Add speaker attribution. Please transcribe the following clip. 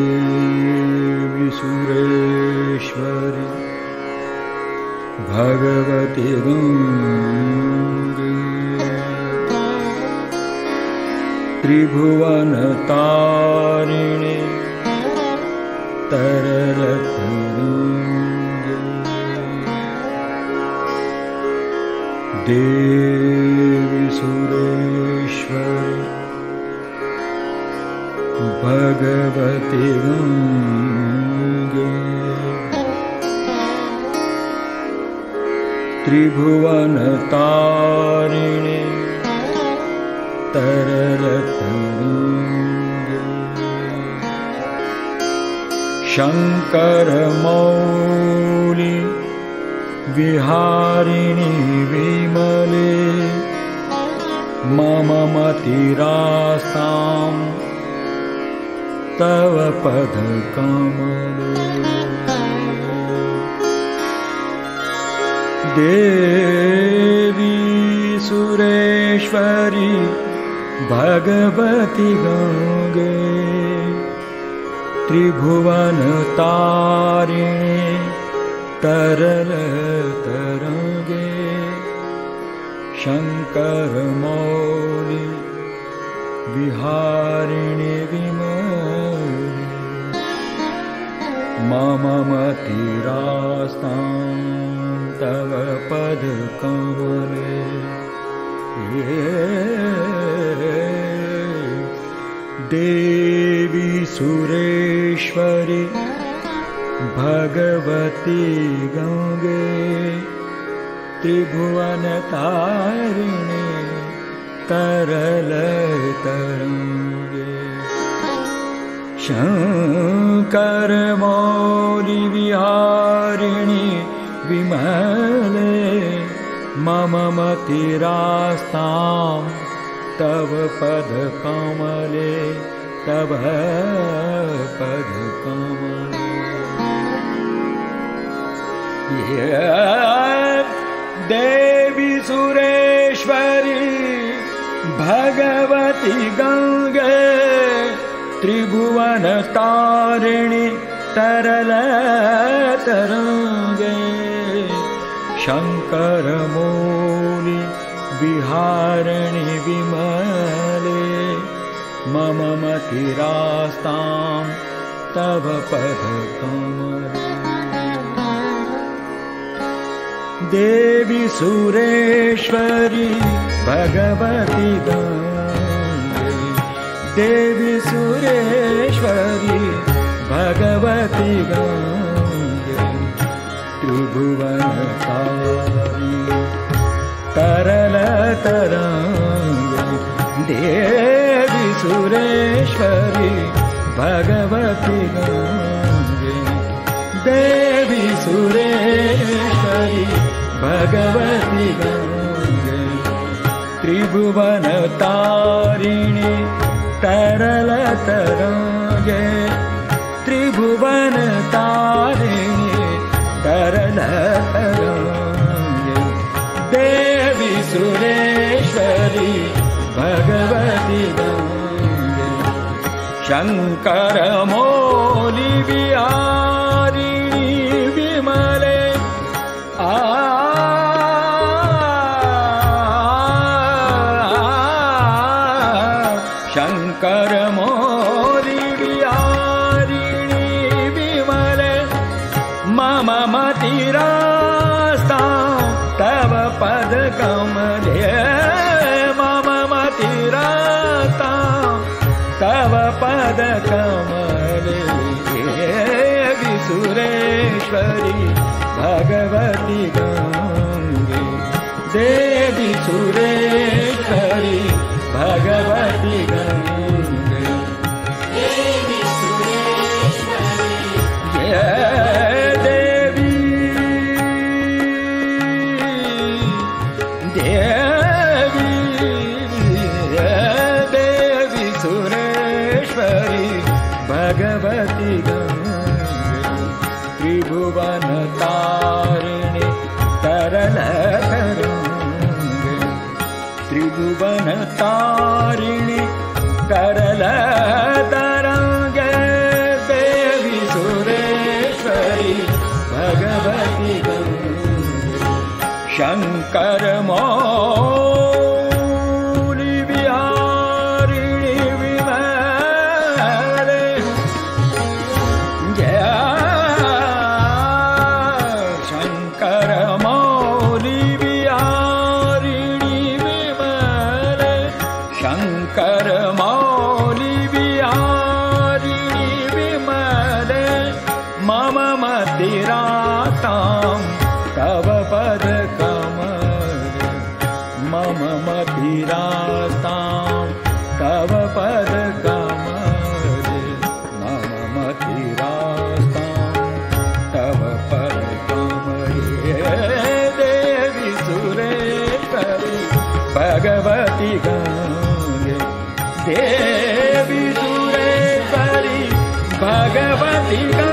Speaker 1: देवी सुरेश्वरी भगवती गंगे त्रिभुवन तारिणे तरल तरंगे देवी सुरेश्वरी भगवती गंगे त्रिभुवन तारिणे तरल तरंगे शंकर मौली विहारिणी विमले मम मतिरासां तव पद कमले देवी सुरेश्वरी भगवती गंगे त्रिभुवन तारिणे तरल तरंगे शंकर मौली विहारिणी विमले मम मतिरास्तां तव पद कमले देवी सुरेश्वरी भगवती गंगे त्रिभुवन तारिणे तरल तरंगे शंकर मौली विहारिणी विमले मम मतिरास्तां तव पद कमले तव पद कमले देवी सुरेश्वरी भगवती गंगे त्रिभुवन तारिणी तरल तरंगे शंकर मौली विहारिणी विमले मम मतिरास्तां तव पद कमले देवी सुरेश्वरी भगवती गंगे देवी सुरेश्वरी भगवती गंगे त्रिभुवन तारिणी तरल तरंगे देवी सुरेश्वरी भगवती गंगे देवी सुरेश्वरी भगवती गंगे त्रिभुवन तारिणी तरल तरंगे त्रिभुवन तारिणी तरल तरंगे देवी सुरेश्वरी भगवती गंगे शंकर मौली विहारिणी विमले शंकर मौली विहारिणी विमले मम मतिरास्तां तव पद कमले मम मतिरास्तां तव पद कमले देवी सुरेश्वरी भगवती गंगे देवी सुरेश्वरी भगवती गंगे देवी सुरेश्वरी देवी देवी देवी सुरेश्वरी भगवती गंगे त्रिभुवन तारिणी तरल तरंगे त्रिभुवन तारिणी तरल तरंगे करमौली विहारिणी विमले मम मतिरातां तव पद कमले मम मतिरातां तव पद कमले मम मतिरातां तव पद कमले देवी सुरेश्वरी भगवती गंगे देवी सुरेश्वरी भगवती गंगे